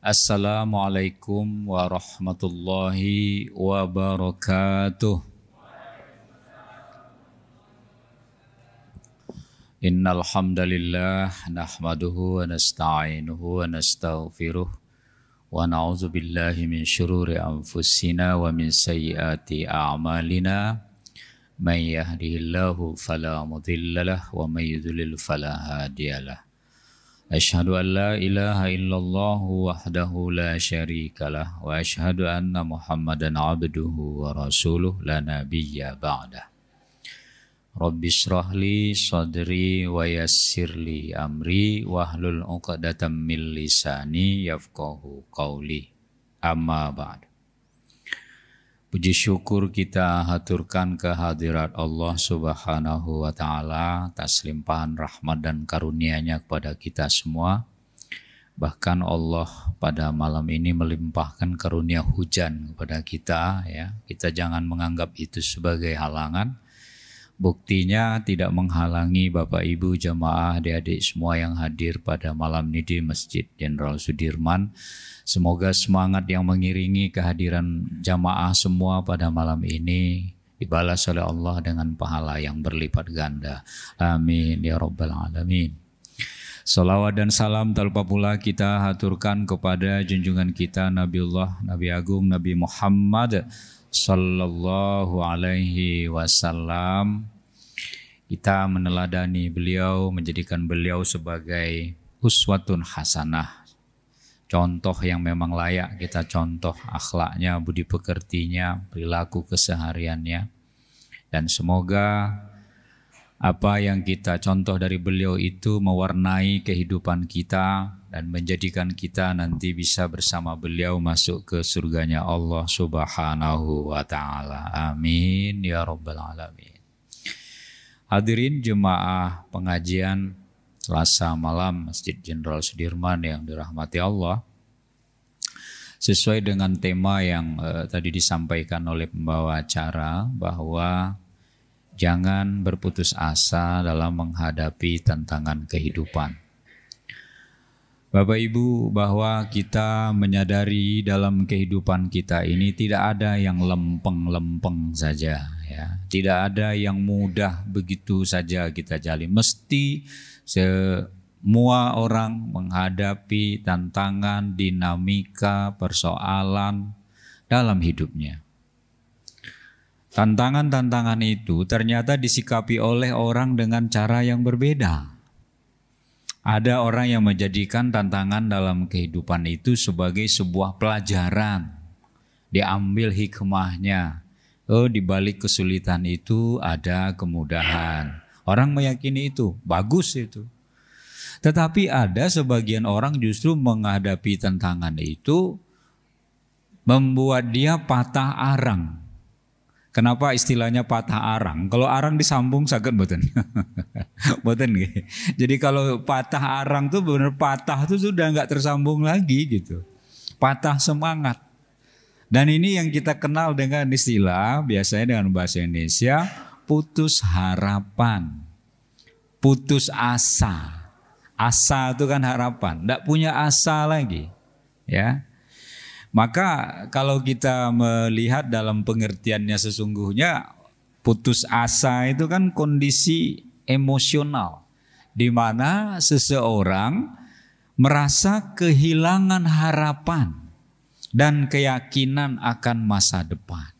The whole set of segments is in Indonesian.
Assalamualaikum warahmatullahi wabarakatuh. Innal hamdalillah nahmaduhu wa nasta'inuhu wa nastaghfiruh wa na'udzu billahi min syururi anfusina wa min sayyiati a'malina. May yahdihillahu fala mudhillalah wa may yudlil fala hadiyalah. Asyhadu an la ilaha illallah wahdahu la syarikalah wa asyhadu anna Muhammadan abduhu wa rasuluh la nabiyya ba'dah. Rabbi shrah li sadri wa yassir li amri wahlul 'uqdatam min lisani yafqahu qawli. Amma ba'd. Puji syukur kita haturkan kehadirat Allah Subhanahu wa Ta'ala atas limpahan rahmat dan karunia-Nya kepada kita semua. Bahkan Allah pada malam ini melimpahkan karunia hujan kepada kita, ya. Kita jangan menganggap itu sebagai halangan. Buktinya tidak menghalangi Bapak Ibu jamaah adik-adik semua yang hadir pada malam ini di Masjid Jenderal Sudirman. Semoga semangat yang mengiringi kehadiran jamaah semua pada malam ini dibalas oleh Allah dengan pahala yang berlipat ganda. Amin ya rabbal alamin. Salawat dan salam tak lupa pula kita haturkan kepada junjungan kita Nabiullah Nabi Agung Nabi Muhammad sallallahu alaihi wasallam. Kita meneladani beliau, menjadikan beliau sebagai uswatun hasanah. Contoh yang memang layak kita contoh akhlaknya, budi pekertinya, perilaku kesehariannya. Dan semoga apa yang kita contoh dari beliau itu mewarnai kehidupan kita dan menjadikan kita nanti bisa bersama beliau masuk ke surganya Allah Subhanahu wa Ta'ala. Amin ya rabbal alamin. Hadirin jemaah pengajian Selasa malam Masjid Jenderal Sudirman yang dirahmati Allah. Sesuai dengan tema yang tadi disampaikan oleh pembawa acara, bahwa jangan berputus asa dalam menghadapi tantangan kehidupan. Bapak Ibu, bahwa kita menyadari dalam kehidupan kita ini tidak ada yang lempeng-lempeng saja, ya. Tidak ada yang mudah begitu saja kita jalani. Mesti semua orang menghadapi tantangan, dinamika, persoalan dalam hidupnya. Tantangan-tantangan itu ternyata disikapi oleh orang dengan cara yang berbeda. Ada orang yang menjadikan tantangan dalam kehidupan itu sebagai sebuah pelajaran. Diambil hikmahnya. Oh, di balik kesulitan itu ada kemudahan. Orang meyakini itu, bagus itu. Tetapi ada sebagian orang justru menghadapi tantangan itu membuat dia patah arang. Kenapa istilahnya patah arang? Kalau arang disambung saged mboten? Mboten nggih. Jadi kalau patah arang tuh benar patah tuh sudah enggak tersambung lagi gitu. Patah semangat. Dan ini yang kita kenal dengan istilah biasanya dengan bahasa Indonesia putus harapan, putus asa. Asa itu kan harapan, tidak punya asa lagi, ya. Maka kalau kita melihat dalam pengertiannya sesungguhnya, putus asa itu kan kondisi emosional, di mana seseorang merasa kehilangan harapan dan keyakinan akan masa depan.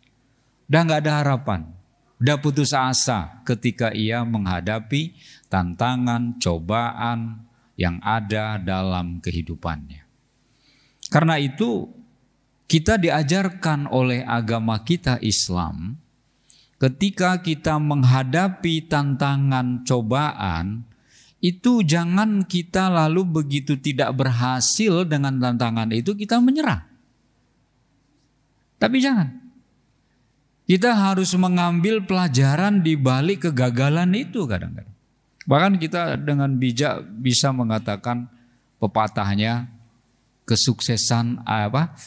Udah nggak ada harapan. Udah putus asa ketika ia menghadapi tantangan, cobaan yang ada dalam kehidupannya. Karena itu kita diajarkan oleh agama kita Islam, ketika kita menghadapi tantangan, cobaan, itu jangan kita lalu begitu tidak berhasil dengan tantangan itu kita menyerah. Tapi jangan. Kita harus mengambil pelajaran di balik kegagalan itu kadang-kadang. Bahkan kita dengan bijak bisa mengatakan pepatahnya,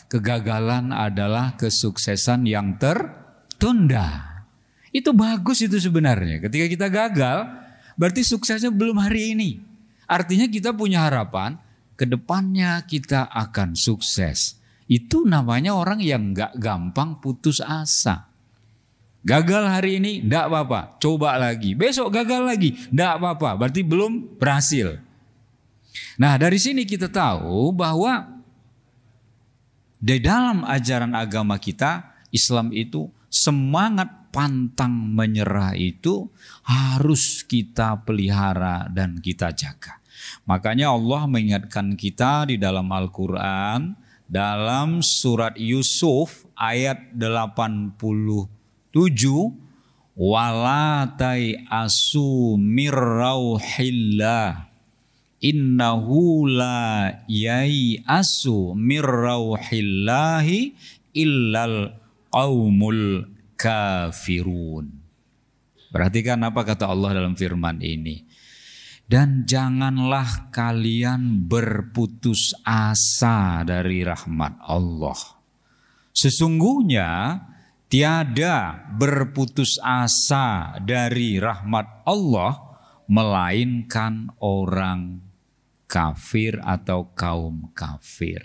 kegagalan adalah kesuksesan yang tertunda. Itu bagus itu sebenarnya. Ketika kita gagal, berarti suksesnya belum hari ini. Artinya kita punya harapan, kedepannya kita akan sukses. Itu namanya orang yang gak gampang putus asa. Gagal hari ini, enggak apa-apa, coba lagi. Besok gagal lagi, enggak apa-apa, berarti belum berhasil. Nah, dari sini kita tahu bahwa di dalam ajaran agama kita, Islam itu semangat pantang menyerah itu harus kita pelihara dan kita jaga. Makanya Allah mengingatkan kita di dalam Al-Quran, dalam surat Yusuf ayat 87, wala tai'asu mir rauhillah innahu la yai'asu mir rauhillahi illal qaumul kafirun. Perhatikan apa kata Allah dalam firman ini. Dan janganlah kalian berputus asa dari rahmat Allah. Sesungguhnya tiada berputus asa dari rahmat Allah melainkan orang kafir atau kaum kafir.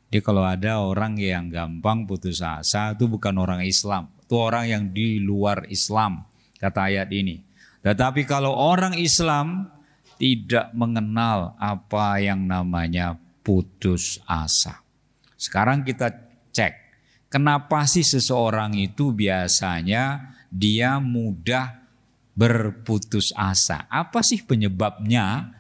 Jadi kalau ada orang yang gampang putus asa itu bukan orang Islam, itu orang yang di luar Islam, kata ayat ini. Tetapi kalau orang Islam tidak mengenal apa yang namanya putus asa. Sekarang kita cek. Kenapa sih seseorang itu biasanya dia mudah berputus asa? Apa sih penyebabnya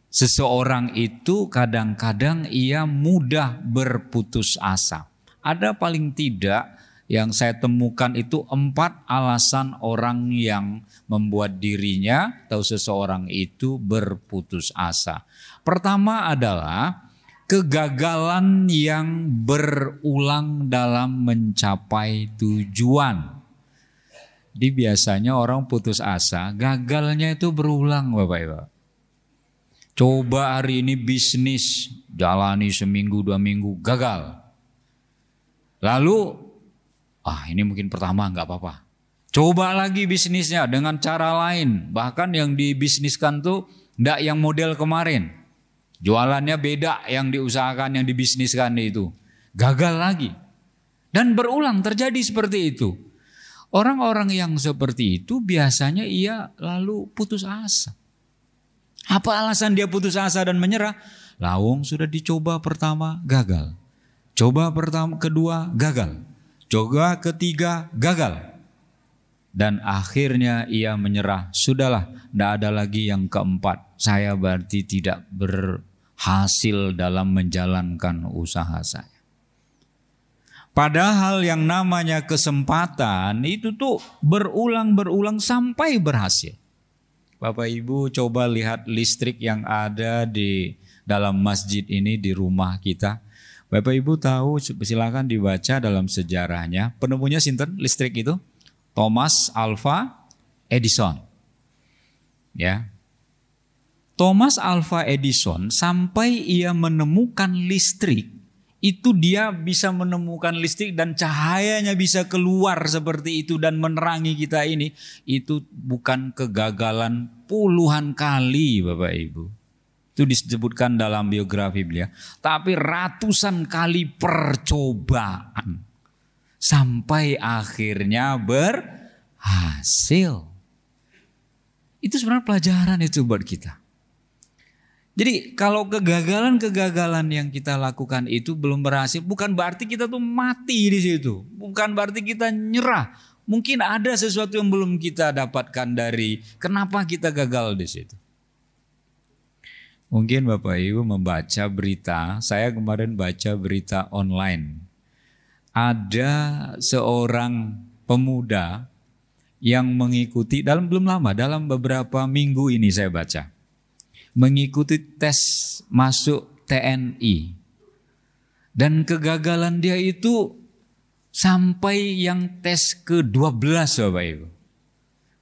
seseorang itu kadang-kadang ia mudah berputus asa? Ada paling tidak yang saya temukan itu 4 alasan orang yang membuat dirinya atau seseorang itu berputus asa. Pertama adalah kegagalan yang berulang dalam mencapai tujuan. Jadi biasanya orang putus asa, gagalnya itu berulang Bapak Ibu. Coba hari ini bisnis, jalani seminggu 2 minggu, gagal. Lalu, ini mungkin pertama nggak apa-apa. Coba lagi bisnisnya dengan cara lain. Bahkan yang dibisniskan tuh nggak yang model kemarin. Jualannya beda yang diusahakan, yang dibisniskan itu. Gagal lagi. Dan berulang terjadi seperti itu. Orang-orang yang seperti itu biasanya ia lalu putus asa. Apa alasan dia putus asa dan menyerah? Lawang sudah dicoba pertama, gagal. Coba kedua, gagal. Coba ketiga, gagal. Dan akhirnya ia menyerah. Sudahlah, tidak ada lagi yang keempat. Saya berarti tidak berhasil dalam menjalankan usaha saya. Padahal yang namanya kesempatan itu tuh berulang-berulang sampai berhasil. Bapak Ibu coba lihat listrik yang ada di dalam masjid ini, di rumah kita. Bapak Ibu tahu, silakan dibaca dalam sejarahnya. Penemunya sinten listrik itu? Thomas Alva Edison. Ya. Thomas Alva Edison sampai ia menemukan listrik, itu dia bisa menemukan listrik dan cahayanya bisa keluar seperti itu dan menerangi kita ini. Itu bukan kegagalan puluhan kali Bapak Ibu. Itu disebutkan dalam biografi beliau. Tapi ratusan kali percobaan. Sampai akhirnya berhasil. Itu sebenarnya pelajaran itu buat kita. Jadi kalau kegagalan-kegagalan yang kita lakukan itu belum berhasil, bukan berarti kita tuh mati di situ. Bukan berarti kita nyerah. Mungkin ada sesuatu yang belum kita dapatkan dari kenapa kita gagal di situ. Mungkin Bapak Ibu membaca berita, saya kemarin baca berita online. Ada seorang pemuda yang mengikuti belum lama, dalam beberapa minggu ini saya baca. Mengikuti tes masuk TNI. Dan kegagalan dia itu sampai yang tes ke-12 Bapak Ibu.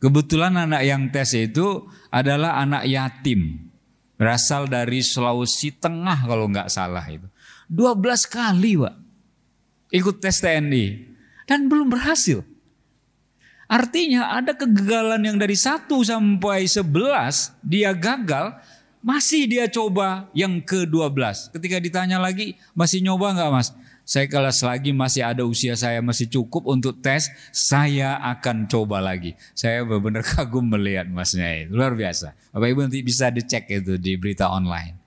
Kebetulan anak yang tes itu adalah anak yatim. Berasal dari Sulawesi Tengah kalau nggak salah itu. 12 kali Pak. Ikut tes TNI. Dan belum berhasil. Artinya ada kegagalan yang dari 1 sampai 11 dia gagal. Masih dia coba yang ke-12. Ketika ditanya lagi, masih nyoba nggak mas? Saya kalau selagi masih ada usia saya masih cukup untuk tes, saya akan coba lagi. Saya benar-benar kagum melihat masnya itu. Luar biasa. Bapak Ibu nanti bisa dicek itu di berita online.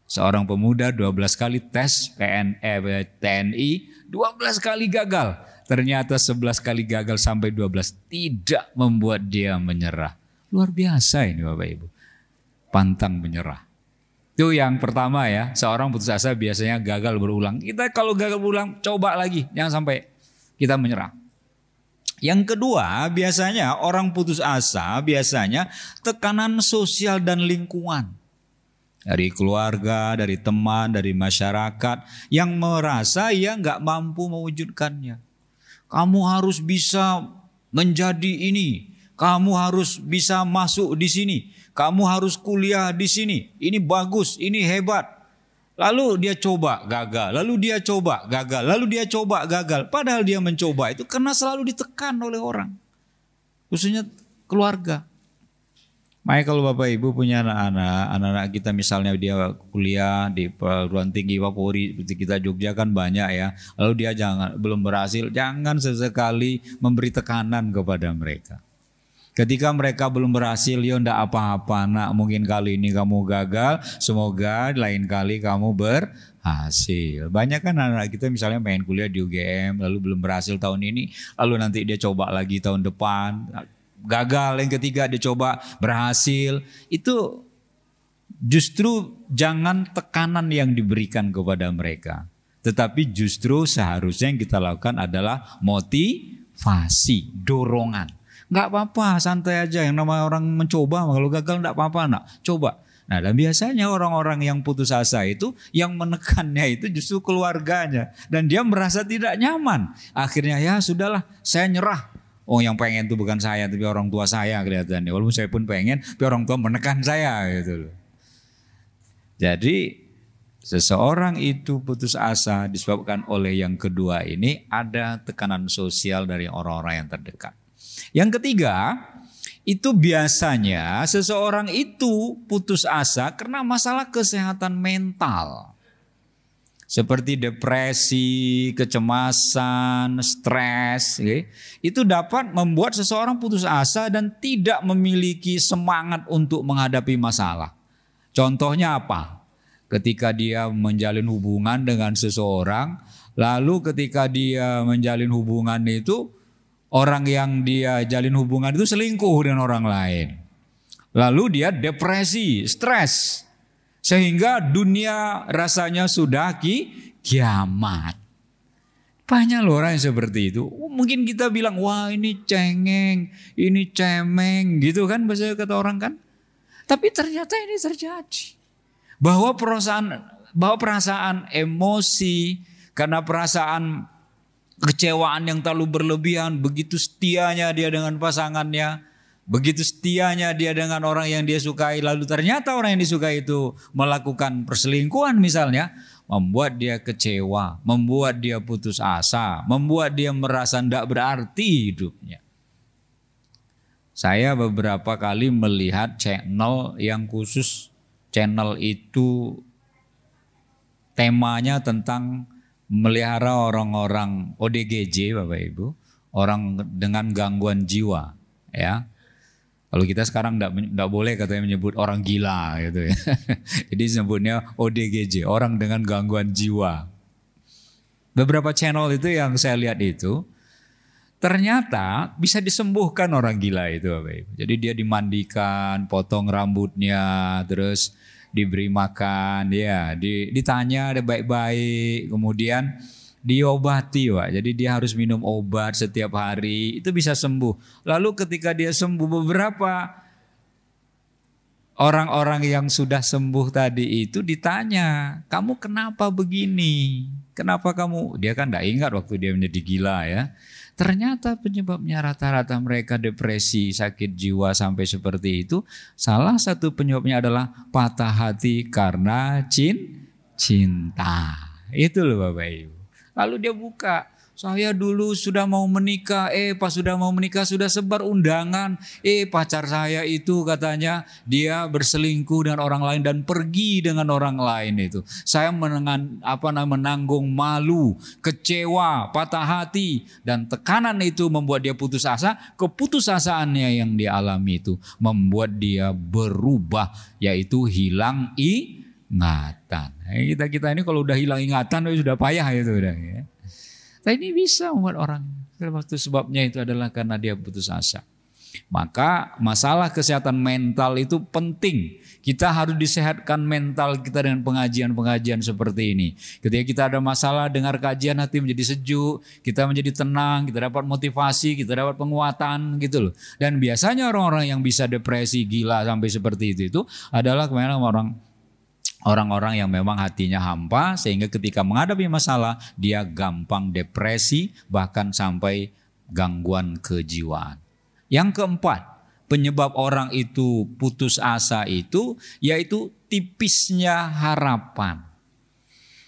Seorang pemuda 12 kali tes TNI, 12 kali gagal. Ternyata 11 kali gagal sampai 12. Tidak membuat dia menyerah. Luar biasa ini Bapak Ibu. Pantang menyerah. Itu yang pertama ya, seorang putus asa biasanya gagal berulang. Kita kalau gagal berulang, coba lagi, jangan sampai kita menyerah. Yang kedua, biasanya orang putus asa, biasanya tekanan sosial dan lingkungan. Dari keluarga, dari teman, dari masyarakat, yang merasa ia nggak mampu mewujudkannya. Kamu harus bisa menjadi ini, kamu harus bisa masuk di sini. Kamu harus kuliah di sini. Ini bagus, ini hebat. Lalu dia coba gagal, lalu dia coba gagal, lalu dia coba gagal. Padahal dia mencoba itu karena selalu ditekan oleh orang. Khususnya keluarga. Makanya kalau Bapak Ibu punya anak-anak kita misalnya dia kuliah di perguruan tinggi Polri seperti kita Jogja kan banyak ya. Lalu dia belum berhasil, jangan sesekali memberi tekanan kepada mereka. Ketika mereka belum berhasil, ya enggak apa-apa nak, mungkin kali ini kamu gagal, semoga lain kali kamu berhasil. Banyak kan anak kita misalnya pengen kuliah di UGM, lalu belum berhasil tahun ini, lalu nanti dia coba lagi tahun depan, gagal, yang ketiga dia coba berhasil. Itu justru jangan tekanan yang diberikan kepada mereka. Tetapi justru seharusnya yang kita lakukan adalah motivasi, dorongan. Nggak apa-apa, santai aja. Yang namanya orang mencoba, kalau gagal nggak apa-apa nak, coba. Nah, dan biasanya orang-orang yang putus asa itu, yang menekannya itu justru keluarganya. Dan dia merasa tidak nyaman. Akhirnya ya sudahlah, saya nyerah. Oh yang pengen itu bukan saya, tapi orang tua saya kelihatannya. Walaupun saya pun pengen, tapi orang tua menekan saya gitu loh. Jadi seseorang itu putus asa disebabkan oleh yang kedua ini, ada tekanan sosial dari orang-orang yang terdekat. Yang ketiga, itu biasanya seseorang itu putus asa karena masalah kesehatan mental. Seperti depresi, kecemasan, stres. Itu dapat membuat seseorang putus asa dan tidak memiliki semangat untuk menghadapi masalah. Contohnya apa? Ketika dia menjalin hubungan dengan seseorang, lalu ketika dia menjalin hubungan itu, orang yang dia jalin hubungan itu selingkuh dengan orang lain. Lalu dia depresi, stres. Sehingga dunia rasanya sudah kiamat. Banyak loh orang yang seperti itu. Mungkin kita bilang, wah ini cengeng, ini cemeng gitu kan bahasa kata orang kan. Tapi ternyata ini terjadi. Bahwa perasaan emosi, karena perasaan kecewaan yang terlalu berlebihan, begitu setianya dia dengan pasangannya, begitu setianya dia dengan orang yang dia sukai, lalu ternyata orang yang disukai itu melakukan perselingkuhan misalnya, membuat dia kecewa, membuat dia putus asa, membuat dia merasa tidak berarti hidupnya. Saya beberapa kali melihat channel yang khusus, channel itu temanya tentang melihara orang-orang ODGJ Bapak Ibu, orang dengan gangguan jiwa ya. Kalau kita sekarang enggak boleh katanya menyebut orang gila gitu ya. Jadi sebutnya ODGJ, orang dengan gangguan jiwa. Beberapa channel itu yang saya lihat itu ternyata bisa disembuhkan orang gila itu Bapak Ibu. Jadi dia dimandikan, potong rambutnya, terus diberi makan, ya, ditanya ada baik-baik, kemudian diobati, Pak. Jadi dia harus minum obat setiap hari, itu bisa sembuh. Lalu ketika dia sembuh, beberapa orang-orang yang sudah sembuh tadi itu ditanya, kamu kenapa begini? Kenapa kamu? Dia kan tidak ingat waktu dia menjadi gila ya. Ternyata penyebabnya rata-rata mereka depresi, sakit jiwa sampai seperti itu. Salah satu penyebabnya adalah patah hati karena cinta. Itu loh Bapak Ibu. Lalu dia buka Saya dulu sudah mau menikah, pas sudah mau menikah sudah sebar undangan. Pacar saya itu katanya dia berselingkuh dengan orang lain dan pergi dengan orang lain itu. Saya menanggung malu, kecewa, patah hati dan tekanan itu membuat dia putus asa. Keputusasaannya yang dia alami itu membuat dia berubah, yaitu hilang ingatan. Kita ini kalau udah hilang ingatan sudah payah itu udah ya. Tapi ini bisa membuat orang, waktu sebabnya itu adalah karena dia putus asa. Maka masalah kesehatan mental itu penting. Kita harus disehatkan mental kita dengan pengajian-pengajian seperti ini. Ketika kita ada masalah, dengar kajian, hati menjadi sejuk, kita menjadi tenang, kita dapat motivasi, kita dapat penguatan gitu loh. Dan biasanya orang-orang yang bisa depresi, gila sampai seperti itu adalah orang-orang yang memang hatinya hampa, sehingga ketika menghadapi masalah dia gampang depresi, bahkan sampai gangguan kejiwaan. Yang keempat, penyebab orang itu putus asa itu yaitu tipisnya harapan.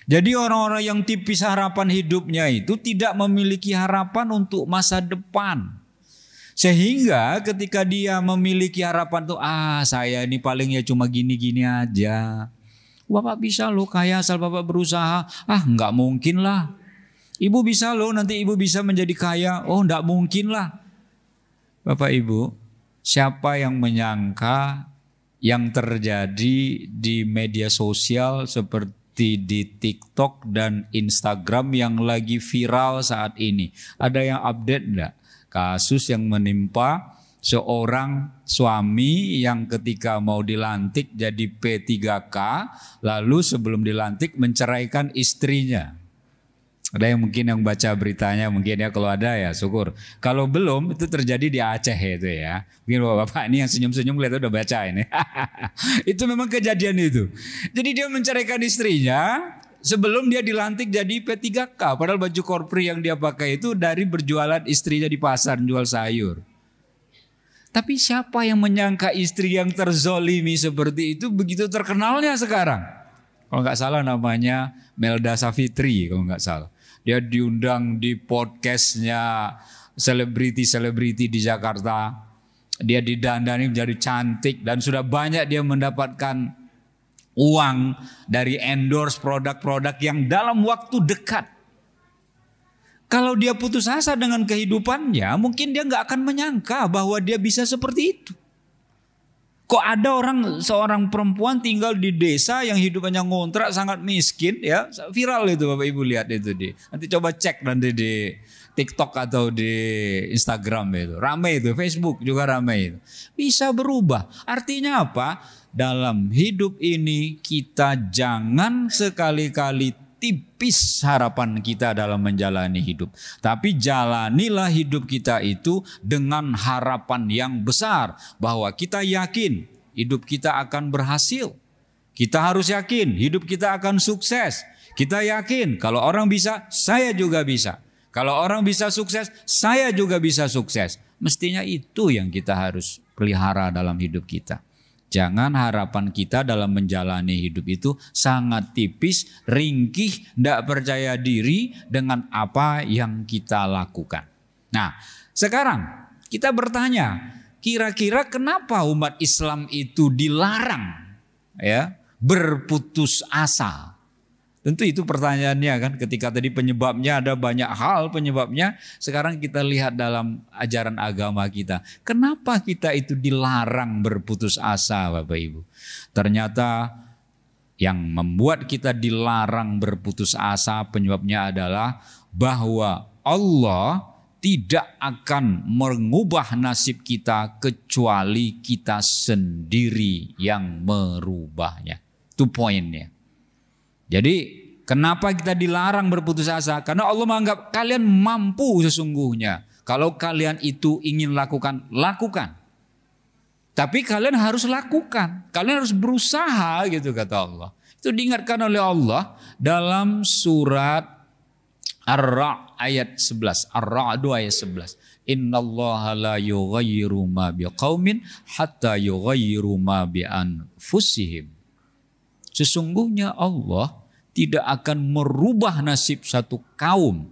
Jadi orang-orang yang tipis harapan hidupnya itu tidak memiliki harapan untuk masa depan. Sehingga ketika dia memiliki harapan tuh, saya ini paling ya cuma gini-gini aja. Bapak bisa loh kaya asal Bapak berusaha. Enggak mungkin lah. Ibu bisa loh, nanti Ibu bisa menjadi kaya. Enggak mungkin lah. Bapak Ibu, siapa yang menyangka yang terjadi di media sosial seperti di TikTok dan Instagram yang lagi viral saat ini? Ada yang update enggak? Kasus yang menimpa seorang suami yang ketika mau dilantik jadi P3K, lalu sebelum dilantik menceraikan istrinya. Ada yang mungkin yang baca beritanya, mungkin ya, kalau ada ya syukur. Kalau belum, itu terjadi di Aceh itu ya. Mungkin bapak ini yang senyum-senyum lihat udah baca ini. Itu memang kejadian itu. Jadi dia menceraikan istrinya sebelum dia dilantik jadi P3K. Padahal baju korpri yang dia pakai itu dari berjualan istrinya di pasar, jual sayur. Tapi siapa yang menyangka istri yang terzolimi seperti itu begitu terkenalnya sekarang? Kalau nggak salah namanya Melda Safitri kalau nggak salah. Dia diundang di podcastnya selebriti-selebriti di Jakarta. Dia didandani menjadi cantik dan sudah banyak dia mendapatkan uang dari endorse produk-produk yang dalam waktu dekat. Kalau dia putus asa dengan kehidupannya, mungkin dia nggak akan menyangka bahwa dia bisa seperti itu. Kok ada seorang perempuan tinggal di desa yang hidupannya ngontrak, sangat miskin ya, viral itu Bapak Ibu lihat itu nanti coba cek nanti di TikTok atau di Instagram itu, ramai itu, Facebook juga ramai itu. Bisa berubah. Artinya apa? Dalam hidup ini kita jangan sekali-kali tipis harapan kita dalam menjalani hidup. Tapi jalanilah hidup kita itu dengan harapan yang besar. Bahwa kita yakin hidup kita akan berhasil. Kita harus yakin hidup kita akan sukses. Kita yakin kalau orang bisa, saya juga bisa. Kalau orang bisa sukses, saya juga bisa sukses. Mestinya itu yang kita harus pelihara dalam hidup kita. Jangan harapan kita dalam menjalani hidup itu sangat tipis, ringkih, tidak percaya diri dengan apa yang kita lakukan. Nah, sekarang kita bertanya, kira-kira kenapa umat Islam itu dilarang ya berputus asa? Tentu itu pertanyaannya kan, ketika tadi penyebabnya ada banyak hal penyebabnya, sekarang kita lihat dalam ajaran agama kita. Kenapa kita itu dilarang berputus asa Bapak Ibu? Ternyata yang membuat kita dilarang berputus asa penyebabnya adalah bahwa Allah tidak akan mengubah nasib kita kecuali kita sendiri yang merubahnya. Itu poinnya. Jadi kenapa kita dilarang berputus asa? Karena Allah menganggap kalian mampu sesungguhnya. Kalau kalian itu ingin lakukan, lakukan. Tapi kalian harus lakukan. Kalian harus berusaha gitu kata Allah. Itu diingatkan oleh Allah dalam surat Ar-Ra'd ayat 11. Ar-Ra'd ayat 11. Innallaha la yughayyiru ma biqaumin hatta yughayyiru ma bi anfusihim. Sesungguhnya Allah tidak akan merubah nasib satu kaum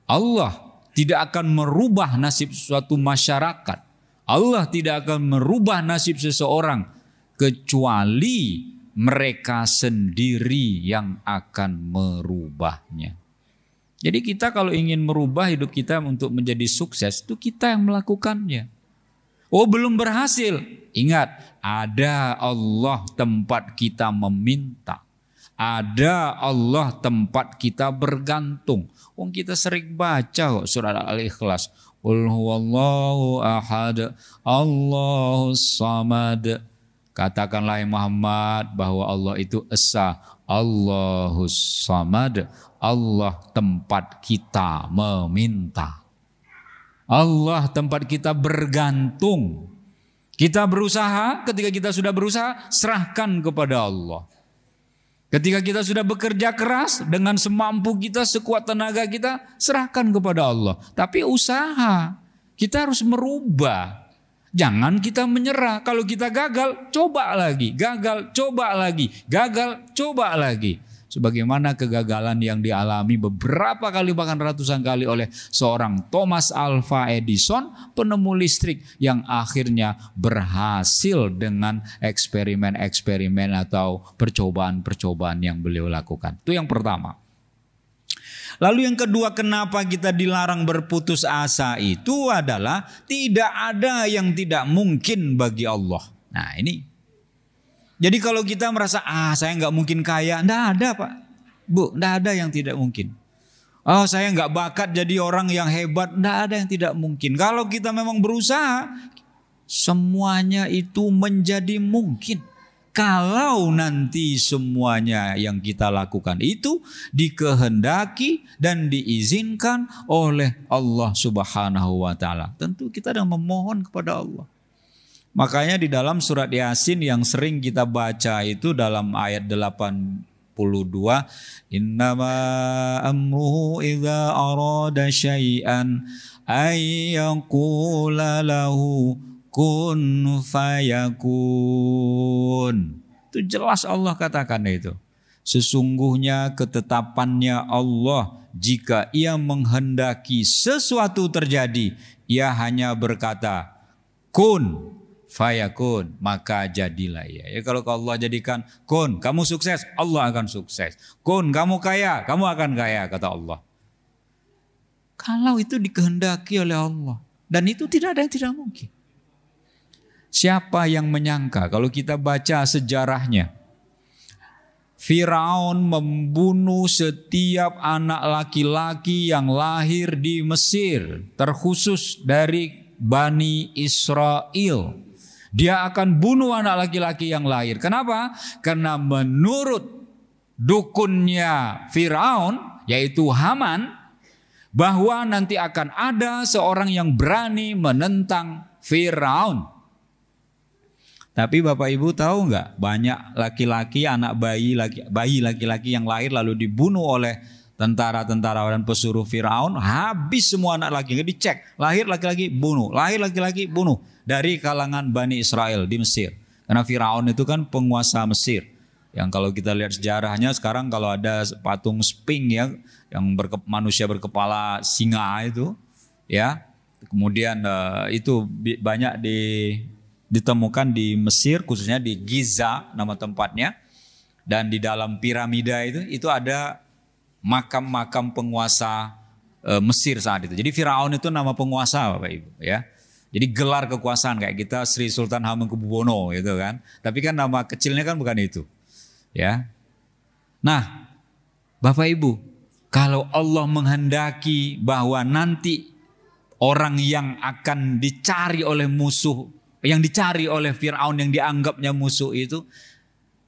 Allah tidak akan merubah nasib suatu masyarakat. Allah tidak akan merubah nasib seseorang kecuali mereka sendiri yang akan merubahnya. Jadi kita kalau ingin merubah hidup kita untuk menjadi sukses, itu kita yang melakukannya. Oh, belum berhasil. Ingat, ada Allah tempat kita meminta. Ada Allah tempat kita bergantung. Kita sering baca kok surat Al-Ikhlas. Qul huwallahu ahad, Allahus samad. Katakanlah ya Muhammad bahwa Allah itu esa, Allahus samad. Allah tempat kita meminta. Allah tempat kita bergantung. Kita berusaha, ketika kita sudah berusaha, serahkan kepada Allah. Ketika kita sudah bekerja keras dengan semampu kita, sekuat tenaga kita, serahkan kepada Allah. Tapi usaha, kita harus merubah. Jangan kita menyerah. Kalau kita gagal, coba lagi. Gagal, coba lagi. Gagal, coba lagi. Sebagaimana kegagalan yang dialami beberapa kali bahkan ratusan kali oleh seorang Thomas Alva Edison, penemu listrik yang akhirnya berhasil dengan eksperimen-eksperimen atau percobaan-percobaan yang beliau lakukan. Itu yang pertama. Lalu yang kedua, kenapa kita dilarang berputus asa itu adalah tidak ada yang tidak mungkin bagi Allah. Nah ini. Jadi kalau kita merasa, saya nggak mungkin kaya, nggak ada Pak, Bu, nggak ada yang tidak mungkin. Oh, saya nggak bakat jadi orang yang hebat, nggak ada yang tidak mungkin. Kalau kita memang berusaha, semuanya itu menjadi mungkin. Kalau nanti semuanya yang kita lakukan itu dikehendaki dan diizinkan oleh Allah Subhanahu wa Ta'ala. Tentu kita sedang memohon kepada Allah. Makanya di dalam surat Yasin yang sering kita baca itu dalam ayat 82, innama amruhu idza arada syai'an ay yaqula lahu kun fayakun. Itu jelas Allah katakan itu. Sesungguhnya ketetapannya Allah, jika ia menghendaki sesuatu terjadi, ia hanya berkata kun fayakun, maka jadilah ia. Ya, kalau Allah jadikan kun, kamu sukses, Allah akan sukses. Kun, kamu kaya, kamu akan kaya, kata Allah. Kalau itu dikehendaki oleh Allah, dan itu tidak ada yang tidak mungkin. Siapa yang menyangka kalau kita baca sejarahnya, Firaun membunuh setiap anak laki-laki yang lahir di Mesir, terkhusus dari Bani Israel. Dia akan bunuh anak laki-laki yang lahir. Kenapa? Karena menurut dukunnya Firaun, yaitu Haman, bahwa nanti akan ada seorang yang berani menentang Firaun. Tapi Bapak Ibu tahu nggak, banyak laki-laki, anak bayi laki-laki yang lahir lalu dibunuh oleh tentara-tentara dan pesuruh Firaun. Habis semua anak laki, dicek, lahir laki-laki bunuh, lahir laki-laki bunuh. Dari kalangan Bani Israel di Mesir. Karena Firaun itu kan penguasa Mesir. Yang kalau kita lihat sejarahnya sekarang kalau ada patung Sphinx ya, yang manusia berkepala singa itu, ya. Kemudian itu banyak ditemukan di Mesir, khususnya di Giza nama tempatnya. Dan di dalam piramida itu ada makam-makam penguasa Mesir saat itu. Jadi Firaun itu nama penguasa Bapak Ibu ya. Jadi gelar kekuasaan kayak kita Sri Sultan Hamengkubuwono gitu kan. Tapi kan nama kecilnya kan bukan itu. Ya. Nah, Bapak Ibu, kalau Allah menghendaki bahwa nanti orang yang akan dicari oleh musuh, yang dicari oleh Firaun yang dianggapnya musuh itu,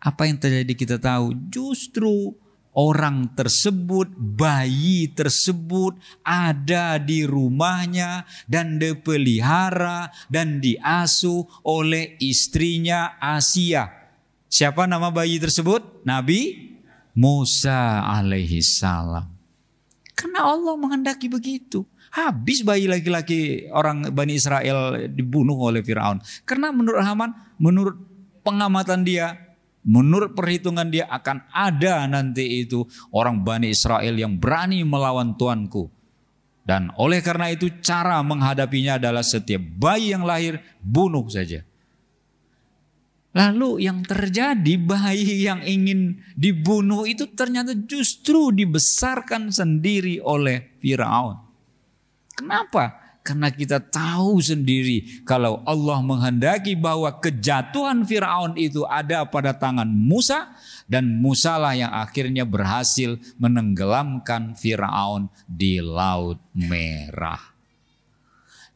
apa yang terjadi kita tahu? Justru orang tersebut, bayi tersebut ada di rumahnya dan dipelihara dan diasuh oleh istrinya Asia. Siapa nama bayi tersebut? Nabi Musa alaihi salam. Karena Allah menghendaki begitu. Habis bayi laki-laki orang Bani Israel dibunuh oleh Firaun. Karena menurut Haman, menurut pengamatan dia, menurut perhitungan dia akan ada nanti itu orang Bani Israel yang berani melawan Tuanku. Dan oleh karena itu cara menghadapinya adalah setiap bayi yang lahir bunuh saja. Lalu yang terjadi, bayi yang ingin dibunuh itu ternyata justru dibesarkan sendiri oleh Firaun. Kenapa? Karena kita tahu sendiri kalau Allah menghendaki bahwa kejatuhan Firaun itu ada pada tangan Musa, dan Musa lah yang akhirnya berhasil menenggelamkan Firaun di Laut Merah.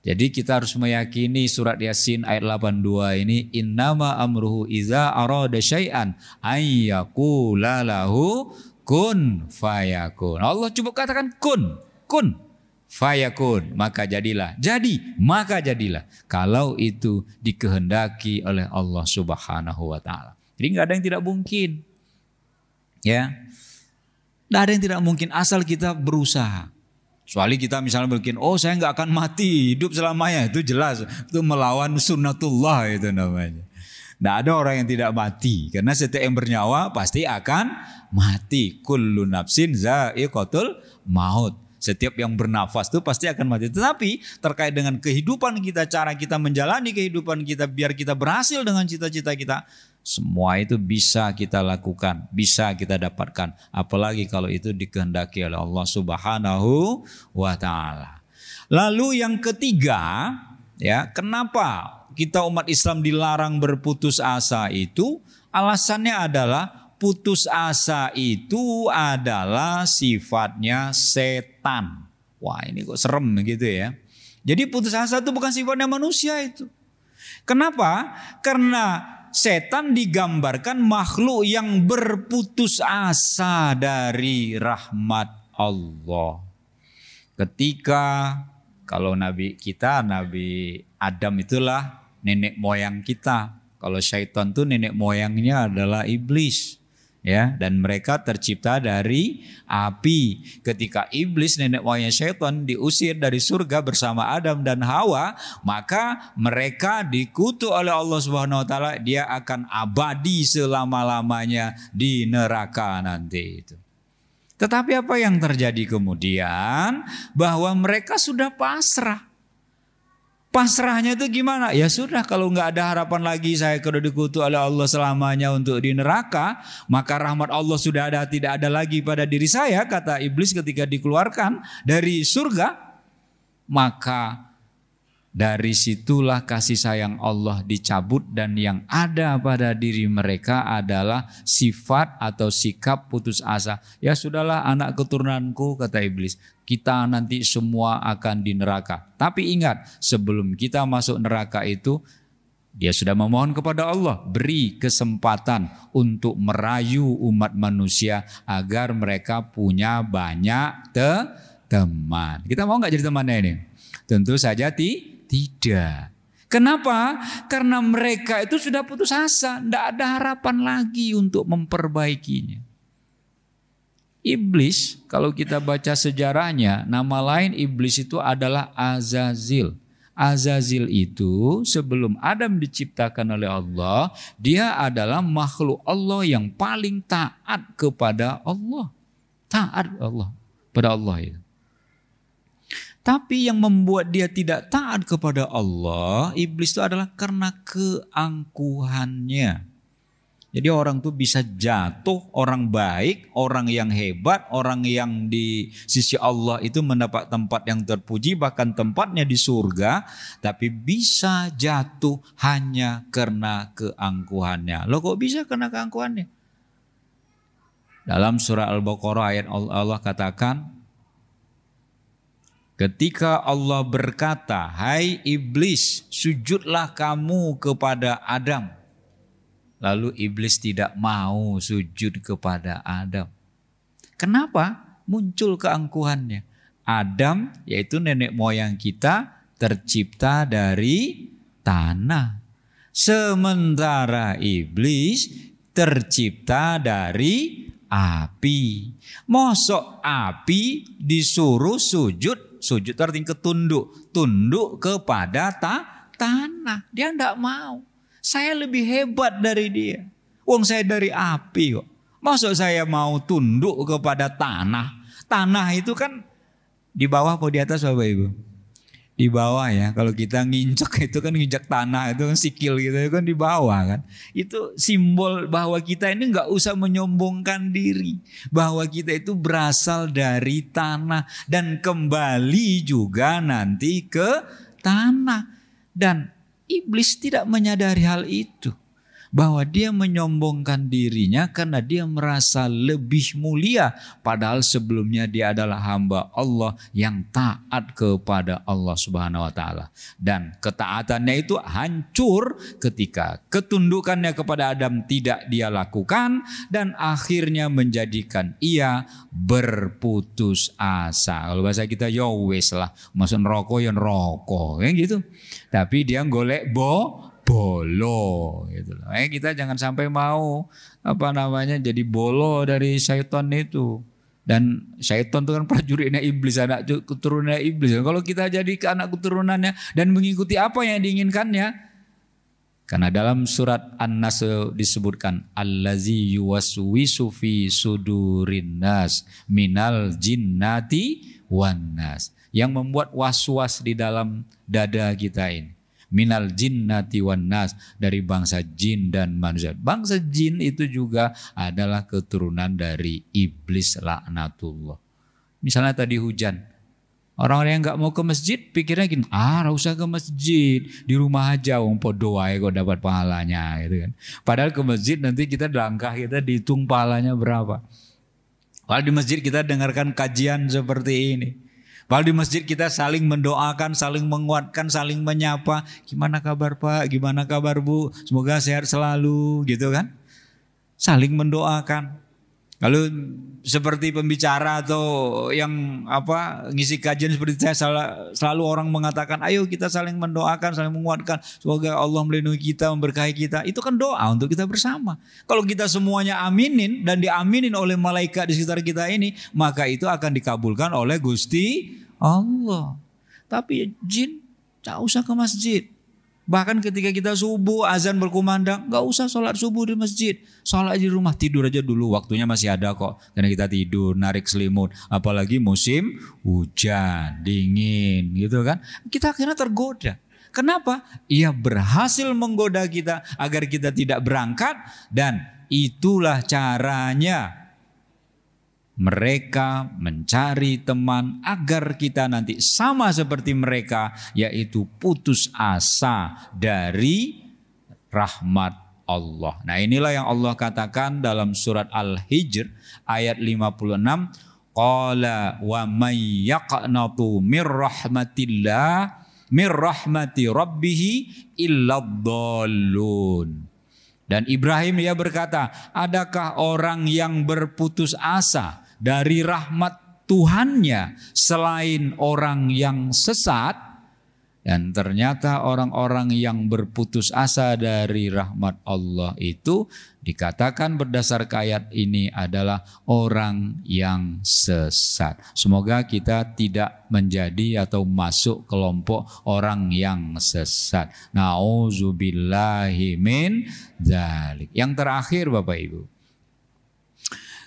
Jadi kita harus meyakini surat Yasin ayat 82 ini, innama amruhu iza arada syai'an ayyakula lahu kun fayakun. Allah coba katakan kun fayakun, maka jadilah. Jadi, maka jadilah. Kalau itu dikehendaki oleh Allah Subhanahu wa taala. Jadi enggak ada yang tidak mungkin. Ya. Enggak ada yang tidak mungkin asal kita berusaha. Kecuali kita misalnya bikin, oh saya nggak akan mati, hidup selamanya, itu jelas, itu melawan sunnatullah itu namanya. Nggak ada orang yang tidak mati, karena setiap yang bernyawa pasti akan mati. Kullu nafsin za'iqatul maut. Setiap yang bernafas itu pasti akan mati. Tetapi terkait dengan kehidupan kita, cara kita menjalani kehidupan kita biar kita berhasil dengan cita-cita kita, semua itu bisa kita lakukan, bisa kita dapatkan. Apalagi kalau itu dikehendaki oleh Allah Subhanahu wa taala. Lalu yang ketiga, ya, kenapa kita umat Islam dilarang berputus asa itu? Alasannya adalah putus asa itu adalah sifatnya setan. Wah, ini kok serem gitu ya. Jadi putus asa itu bukan sifatnya manusia itu. Kenapa? Karena setan digambarkan makhluk yang berputus asa dari rahmat Allah. Ketika kalau Nabi Adam itulah nenek moyang kita. Kalau syaitan itu nenek moyangnya adalah iblis. Ya, dan mereka tercipta dari api. Ketika iblis nenek moyang syaitan diusir dari surga bersama Adam dan Hawa, maka mereka dikutuk oleh Allah Subhanahu wa taala, dia akan abadi selama-lamanya di neraka nanti itu. Tetapi apa yang terjadi kemudian? Bahwa mereka sudah pasrah. Pasrahnya itu gimana? Ya sudah, kalau nggak ada harapan lagi, saya kalau dikutuk oleh Allah selamanya untuk di neraka, maka rahmat Allah sudah ada, tidak ada lagi pada diri saya, kata iblis ketika dikeluarkan dari surga. Maka dari situlah kasih sayang Allah dicabut, dan yang ada pada diri mereka adalah sifat atau sikap putus asa. Ya sudahlah anak keturunanku, kata iblis, kita nanti semua akan di neraka. Tapi ingat, sebelum kita masuk neraka itu, dia sudah memohon kepada Allah, beri kesempatan untuk merayu umat manusia agar mereka punya banyak teman. Kita mau nggak jadi temannya ini? Tentu saja tidak. Kenapa? Karena mereka itu sudah putus asa, tidak ada harapan lagi untuk memperbaikinya. Iblis, kalau kita baca sejarahnya, nama lain iblis itu adalah Azazil. Azazil itu sebelum Adam diciptakan oleh Allah, dia adalah makhluk Allah yang paling taat kepada Allah. Taat Allah pada Allah itu. Tapi yang membuat dia tidak taat kepada Allah, iblis itu adalah karena keangkuhannya. Jadi orang tuh bisa jatuh, orang baik, orang yang hebat, orang yang di sisi Allah itu mendapat tempat yang terpuji, bahkan tempatnya di surga, tapi bisa jatuh hanya karena keangkuhannya. Loh kok bisa karena keangkuhannya? Dalam surah Al-Baqarah ayat Allah katakan, ketika Allah berkata, hai iblis, sujudlah kamu kepada Adam. Lalu iblis tidak mau sujud kepada Adam. Kenapa? Muncul keangkuhannya. Adam, yaitu nenek moyang kita, tercipta dari tanah. Sementara iblis tercipta dari api. Mosok api disuruh sujud, sujud artinya tunduk kepada tanah. Dia tidak mau. Saya lebih hebat dari dia. Wong saya dari api kok. Maksud saya mau tunduk kepada tanah. Tanah itu kan Di bawah atau di atas Bapak Ibu? Di bawah ya. Kalau kita nginjek itu kan nginjek tanah, itu kan sikil gitu kan di bawah kan. Itu simbol bahwa kita ini nggak usah menyombongkan diri, bahwa kita itu berasal dari tanah dan kembali juga nanti ke tanah. Dan iblis tidak menyadari hal itu, bahwa dia menyombongkan dirinya karena dia merasa lebih mulia, padahal sebelumnya dia adalah hamba Allah yang taat kepada Allah Subhanahu wa taala. Dan ketaatannya itu hancur ketika ketundukannya kepada Adam tidak dia lakukan, dan akhirnya menjadikan ia berputus asa. Kalau bahasa kita ya wes lah, masuk neraka ya neraka kayak gitu. Tapi dia golek bolo gitu loh. Kita jangan sampai mau jadi bolo dari syaitan itu. Dan syaitan itu kan prajuritnya iblis, anak keturunannya iblis. Kalau kita jadi ke anak keturunannya dan mengikuti apa yang diinginkannya, karena dalam surat An-Nas disebutkan allazi yuwaswisu fi sudurin nas minal jinnati wan nas, yang membuat was-was di dalam dada kita ini. Minal jinnati wan nas, dari bangsa jin dan manusia. Bangsa jin itu juga adalah keturunan dari iblis laknatullah. Misalnya tadi hujan, orang-orang yang nggak mau ke masjid pikirnya gini, nggak usah ke masjid, di rumah aja, wong podo wae kok dapat pahalanya gitu kan. Padahal ke masjid nanti kita langkah kita dihitung pahalanya berapa. Kalau di masjid kita dengarkan kajian seperti ini. Kalau di masjid kita saling mendoakan, saling menguatkan, saling menyapa. Gimana kabar Pak? Gimana kabar Bu? Semoga sehat selalu gitu kan. Saling mendoakan. Kalau seperti pembicara atau yang ngisi kajian seperti saya, selalu orang mengatakan ayo kita saling mendoakan, saling menguatkan. Semoga Allah melindungi kita, memberkahi kita. Itu kan doa untuk kita bersama. Kalau kita semuanya aminin dan diaminin oleh malaikat di sekitar kita ini, maka itu akan dikabulkan oleh Gusti Allah. Tapi jin tak usah ke masjid. Bahkan ketika kita subuh azan berkumandang, gak usah sholat subuh di masjid, sholat di rumah, tidur aja dulu, waktunya masih ada kok. Karena kita tidur, narik selimut, apalagi musim hujan, dingin gitu kan. Kita akhirnya tergoda. Kenapa? Ia berhasil menggoda kita agar kita tidak berangkat, dan itulah caranya mereka mencari teman agar kita nanti sama seperti mereka, yaitu putus asa dari rahmat Allah. Nah, inilah yang Allah katakan dalam surat Al-Hijr ayat 56, qala wa may yaqnatu mir rahmati rabbih illadallun. Dan Ibrahim dia berkata, adakah orang yang berputus asa dari rahmat Tuhannya selain orang yang sesat? Dan ternyata orang-orang yang berputus asa dari rahmat Allah itu dikatakan berdasarkan ayat ini adalah orang yang sesat. Semoga kita tidak menjadi atau masuk kelompok orang yang sesat. Nauzubillahi min dzalik. Yang terakhir Bapak Ibu,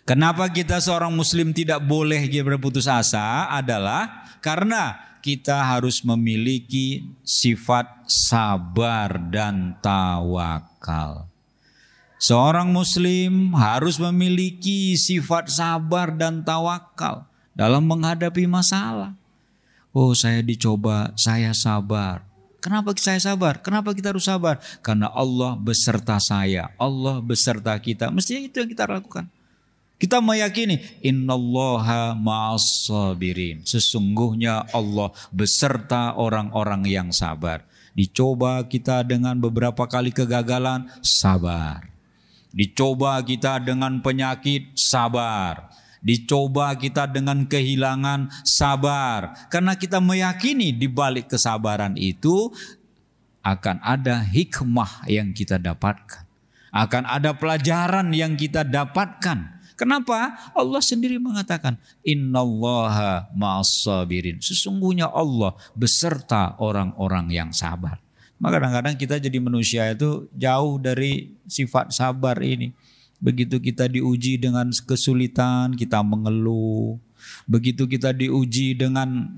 kenapa kita seorang muslim tidak boleh berputus asa adalah karena kita harus memiliki sifat sabar dan tawakal. Seorang muslim harus memiliki sifat sabar dan tawakal dalam menghadapi masalah. Oh, saya dicoba, saya sabar. Kenapa saya sabar? Kenapa kita harus sabar? Karena Allah beserta saya, Allah beserta kita. Mestinya itu yang kita lakukan. Kita meyakini innallaha ma'as sabirin. Sesungguhnya Allah beserta orang-orang yang sabar. Dicoba kita dengan beberapa kali kegagalan, sabar. Dicoba kita dengan penyakit, sabar. Dicoba kita dengan kehilangan, sabar. Karena kita meyakini di balik kesabaran itu akan ada hikmah yang kita dapatkan. Akan ada pelajaran yang kita dapatkan. Kenapa? Allah sendiri mengatakan innallaha ma'as sabirin. Sesungguhnya Allah beserta orang-orang yang sabar. Maka kadang-kadang kita jadi manusia itu jauh dari sifat sabar ini. Begitu kita diuji dengan kesulitan, kita mengeluh. Begitu kita diuji dengan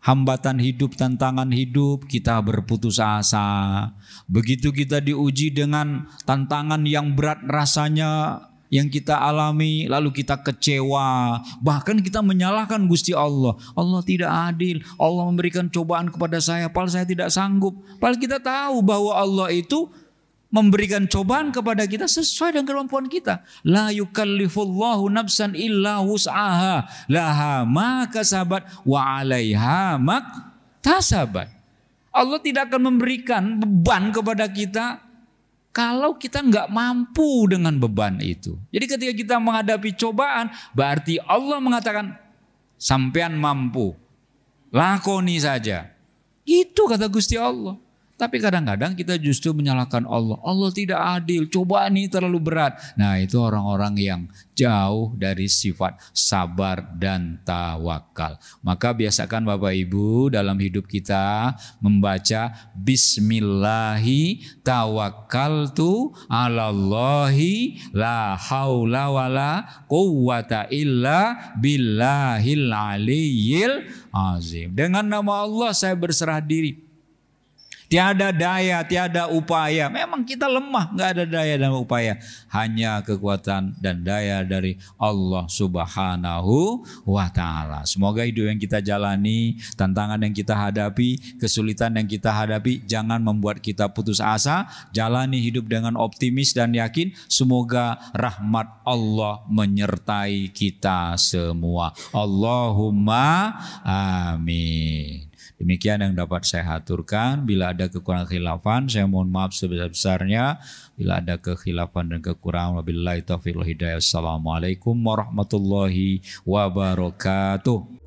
hambatan hidup, tantangan hidup, kita berputus asa. Begitu kita diuji dengan tantangan yang berat rasanya yang kita alami, lalu kita kecewa, bahkan kita menyalahkan Gusti Allah. Allah tidak adil, Allah memberikan cobaan kepada saya, padahal saya tidak sanggup. Padahal kita tahu bahwa Allah itu memberikan cobaan kepada kita sesuai dengan kemampuan kita. La yukallifullahu nafsan illa wus'aha, laha ma kasabat wa 'alaiha mak tasabat. Allah tidak akan memberikan beban kepada kita kalau kita nggak mampu dengan beban itu. Jadi ketika kita menghadapi cobaan, berarti Allah mengatakan, sampean mampu, lakoni saja. Itu kata Gusti Allah. Tapi kadang-kadang kita justru menyalahkan Allah. Allah tidak adil, cobaan ini terlalu berat. Nah, itu orang-orang yang jauh dari sifat sabar dan tawakal. Maka biasakan Bapak Ibu dalam hidup kita membaca Bismillahi tawakkaltu 'alallahi la haula wala quwwata illa billahil aliyyil azim. Dengan nama Allah saya berserah diri. Tiada daya, tiada upaya. Memang kita lemah, nggak ada daya dan upaya. Hanya kekuatan dan daya dari Allah Subhanahu wa Ta'ala. Semoga hidup yang kita jalani, tantangan yang kita hadapi, kesulitan yang kita hadapi, jangan membuat kita putus asa. Jalani hidup dengan optimis dan yakin. Semoga rahmat Allah menyertai kita semua. Allahumma amin. Demikian yang dapat saya aturkan. Bila ada kekurangan khilafan, saya mohon maaf sebesar-besarnya. Bila ada kekhilafan dan kekurangan, wabillahi taufiq wal hidayah. Assalamualaikum warahmatullahi wabarakatuh.